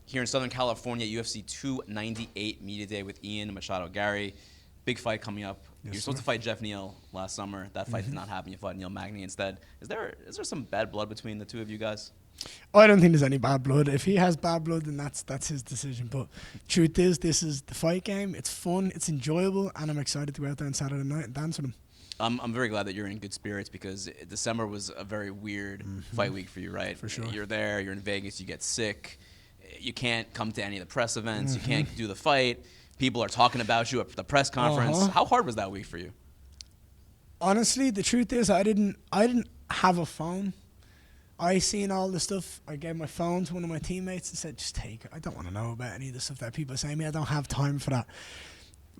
here in Southern California, UFC 298 Media Day with Ian Machado Garry. Big fight coming up. Yes, You're supposed to fight Geoff Neal last summer. That fight did not happen. You fought Neil Magny instead. Is there some bad blood between the two of you guys? I don't think there's any bad blood. If he has bad blood, then that's his decision. But truth is, this is the fight game. It's fun, it's enjoyable, and I'm excited to go out there on Saturday night and dance with him. I'm very glad that you're in good spirits because December was a very weird fight week for you, right? For sure. You're there, you're in Vegas, you get sick. You can't come to any of the press events. You can't do the fight. People are talking about you at the press conference. How hard was that week for you? Honestly, the truth is, I didn't have a phone. I seen all the stuff. I gave my phone to one of my teammates and said, just take it. I don't want to know about any of the stuff that people are saying to me. I don't have time for that.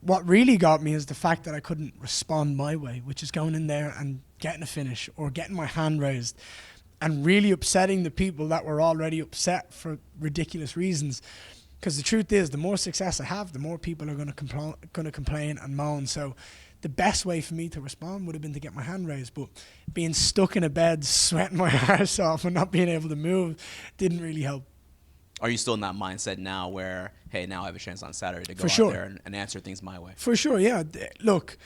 What really got me is the fact that I couldn't respond my way, which is going in there and getting a finish or getting my hand raised and really upsetting the people that were already upset for ridiculous reasons. Because the truth is, the more success I have, the more people are going to complain and moan. So the best way for me to respond would have been to get my hand raised. But being stuck in a bed, sweating my arse off and not being able to move didn't really help. Are you still in that mindset now where, hey, now I have a chance on Saturday to go out there and answer things my way? For sure, yeah. Look,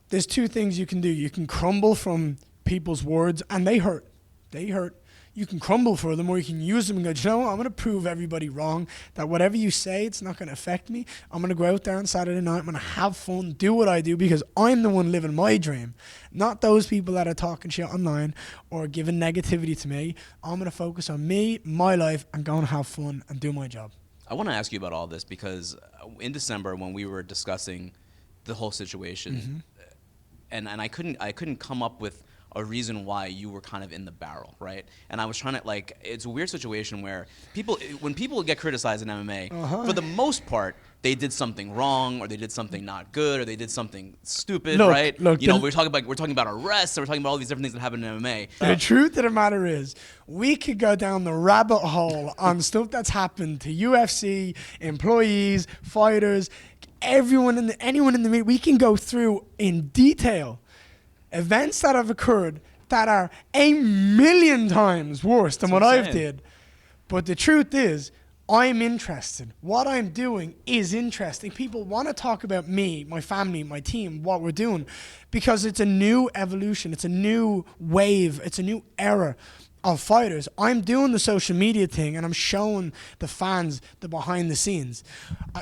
there's two things you can do. You can crumble from people's words, and they hurt. They hurt. You can crumble for them, or you can use them and go, you know what, I'm going to prove everybody wrong, that whatever you say, it's not going to affect me. I'm going to go out there on Saturday night. I'm going to have fun, do what I do, because I'm the one living my dream, not those people that are talking shit online or giving negativity to me. I'm going to focus on me, my life, and go and have fun and do my job. I want to ask you about all this because in December when we were discussing the whole situation, and I couldn't come up with a reason why you were kind of in the barrel, right? And I was trying to, it's a weird situation where when people get criticized in MMA, for the most part, they did something wrong, or they did something not good, or they did something stupid, right? Look, we're talking about arrests, and we're talking about all these different things that happen in MMA. The truth of the matter is, we could go down the rabbit hole on stuff that's happened to UFC, employees, fighters, anyone in the media. We can go through in detail events that have occurred that are 1,000,000 times worse than what I've did. But the truth is, I'm interested. What I'm doing is interesting. People want to talk about me, my family, my team, what we're doing, because it's a new evolution. It's a new wave. It's a new era of fighters. I'm doing the social media thing, and I'm showing the fans the behind the scenes.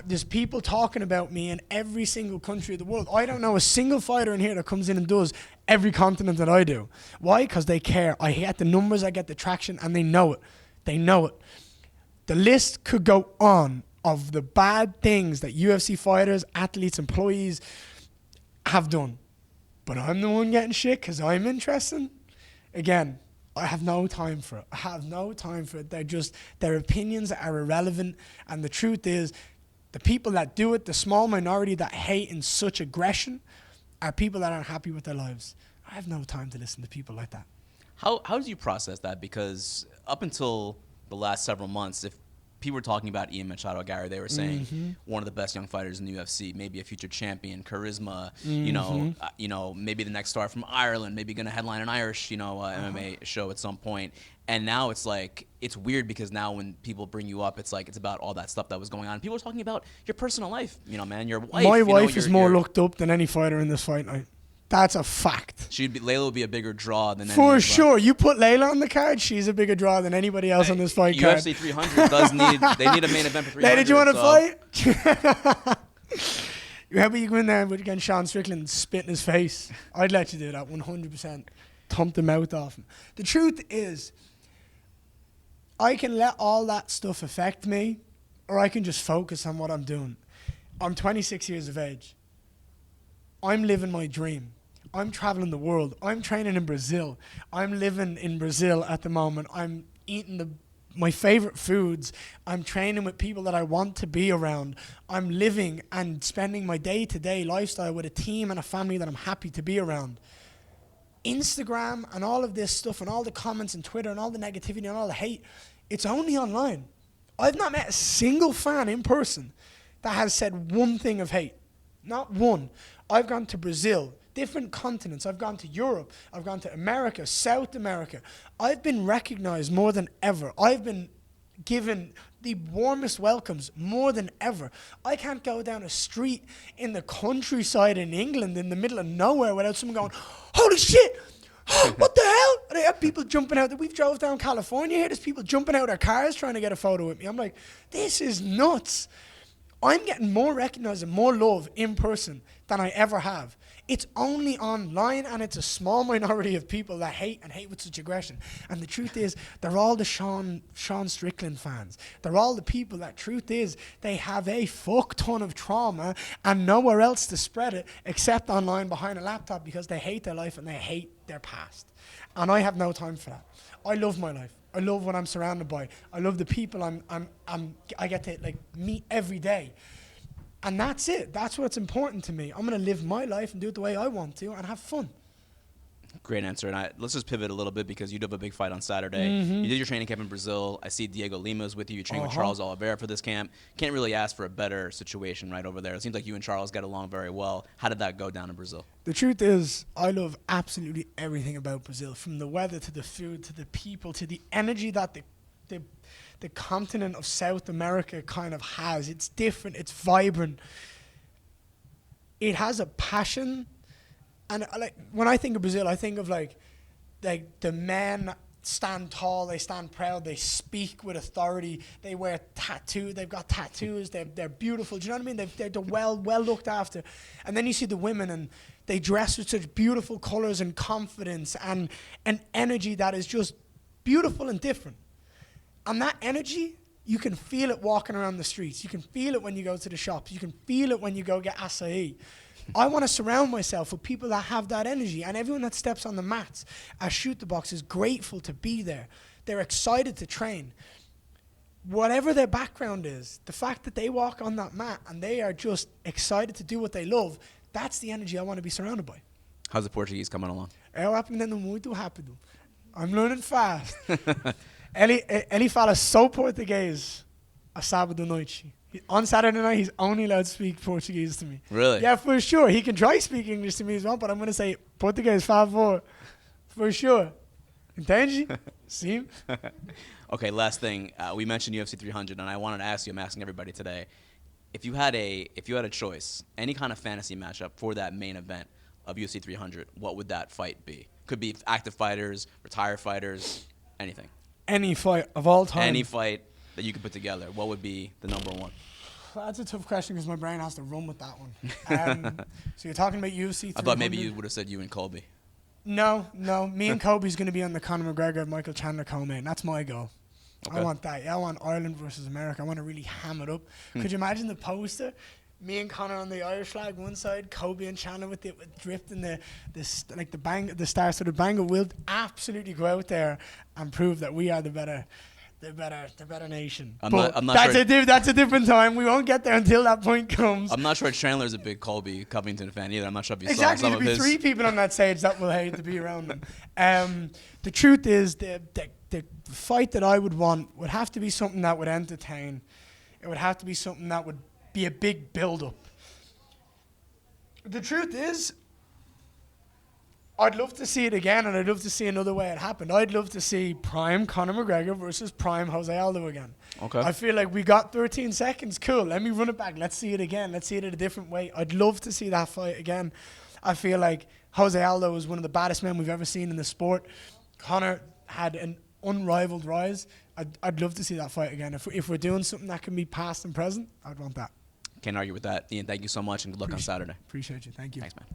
There's people talking about me in every single country of the world. I don't know a single fighter in here that comes in and does every continent that I do. Why? Because they care. I get the numbers, I get the traction, and they know it. They know it. The list could go on of the bad things that UFC fighters, athletes, employees have done. But I'm the one getting shit because I'm interested. Again, I have no time for it. I have no time for it. Their opinions are irrelevant. And the truth is, the people that do it, the small minority that hate in such aggression, are people that aren't happy with their lives. I have no time to listen to people like that. How do you process that? Because up until the last several months, if people were talking about Ian Machado Garry, they were saying one of the best young fighters in the UFC, maybe a future champion, charisma, maybe the next star from Ireland, maybe going to headline an Irish, MMA show at some point. And now it's weird because now when people bring you up, it's about all that stuff that was going on. People are talking about your personal life, man, your wife. My wife is more looked up than any fighter in this fight night. That's a fact. Layla would be a bigger draw than for sure. You put Layla on the card, she's a bigger draw than anybody else on this fight card. UFC 300 they need a main event for 300. Layla, did you want to fight? How about you go in there against Sean Strickland and spit in his face? I'd let you do that 100%. Thump the mouth off him. The truth is, I can let all that stuff affect me, or I can just focus on what I'm doing. I'm 26 years of age. I'm living my dream. I'm traveling the world. I'm training in Brazil. I'm living in Brazil at the moment. I'm eating my favorite foods. I'm training with people that I want to be around. I'm living and spending my day-to-day lifestyle with a team and a family that I'm happy to be around. Instagram and all of this stuff and all the comments and Twitter and all the negativity and all the hate, it's only online. I've not met a single fan in person that has said one thing of hate. Not one. I've gone to Brazil, different continents. I've gone to Europe. I've gone to America, South America. I've been recognized more than ever. I've been given the warmest welcomes more than ever. I can't go down a street in the countryside in England in the middle of nowhere without someone going, holy shit, what the hell? And I have people jumping out. We've drove down California here. There's people jumping out of their cars trying to get a photo with me. I'm like, this is nuts. I'm getting more recognized and more love in person than I ever have. It's only online, and it's a small minority of people that hate with such aggression. And the truth is, they're all the Sean Strickland fans. They're all the people that, truth is, they have a fuck ton of trauma and nowhere else to spread it except online behind a laptop because they hate their life and they hate their past. And I have no time for that. I love my life. I love what I'm surrounded by. I love the people I get to like meet every day. And that's it. That's what's important to me. I'm going to live my life and do it the way I want to and have fun. Great answer. And let's just pivot a little bit because you do have a big fight on Saturday. You did your training camp in Brazil. I see Diego Lima's with you. You trained with Charles Oliveira for this camp. Can't really ask for a better situation right over there. It seems like you and Charles get along very well. How did that go down in Brazil? The truth is, I love absolutely everything about Brazil, from the weather to the food to the people to the energy that the continent of South America kind of has. It's different. It's vibrant. It has a passion. And like when I think of Brazil, I think of like the men stand tall, they stand proud, they speak with authority, they wear tattoos, they've got tattoos, they're beautiful. Do you know what I mean? They're well looked after. And then you see the women, and they dress with such beautiful colors and confidence and an energy that is just beautiful and different. And that energy, you can feel it walking around the streets. You can feel it when you go to the shops. You can feel it when you go get acai. I want to surround myself with people that have that energy, and everyone that steps on the mats at Shoot the Box is grateful to be there. They're excited to train. Whatever their background is, the fact that they walk on that mat and they are just excited to do what they love, that's the energy I want to be surrounded by. How's the Portuguese coming along? Eu aprendendo muito rápido. I'm learning fast. Ele fala só português a sábado noite. On Saturday night, he's only allowed to speak Portuguese to me. Really? Yeah, for sure. He can try speaking English to me as well, but I'm going to say português, favor. For sure. Entende? Sim? Okay, last thing. We mentioned UFC 300, and I wanted to ask you, I'm asking everybody today, if you had a choice, any kind of fantasy matchup for that main event of UFC 300, what would that fight be? Could be active fighters, retired fighters, anything. Any fight of all time. Any fight that you could put together, what would be the number one? That's a tough question because my brain has to run with that one. So you're talking about UFC 300. I thought maybe you would have said you and Colby. No. Me and Kobe's going to be on the Conor McGregor, Michael Chandler co-main. That's my goal. Okay. I want that. Yeah, I want Ireland versus America. I want to really ham it up. Could you imagine the poster? Me and Conor on the Irish flag one side, Kobe and Chandler with drifting the star sort of bangle. We'll absolutely go out there and prove that we are the better nation. I'm not sure. That's a different time. We won't get there until that point comes. I'm not sure Chandler's a big Colby Covington fan either. I'm not sure if you saw some of his. There'll be three people on that stage that will hate to be around them. The truth is, the fight that I would want would have to be something that would entertain. It would have to be something that would be a big build-up. The truth is, I'd love to see it again, and I'd love to see another way it happened. I'd love to see prime Conor McGregor versus prime Jose Aldo again. Okay. I feel like we got 13 seconds. Cool. Let me run it back. Let's see it again. Let's see it in a different way. I'd love to see that fight again. I feel like Jose Aldo was one of the baddest men we've ever seen in the sport. Conor had an unrivaled rise. I'd love to see that fight again. If we're doing something that can be past and present, I'd want that. Can't argue with that. Ian, thank you so much, and good luck on Saturday. Appreciate you. Thank you. Thanks, man.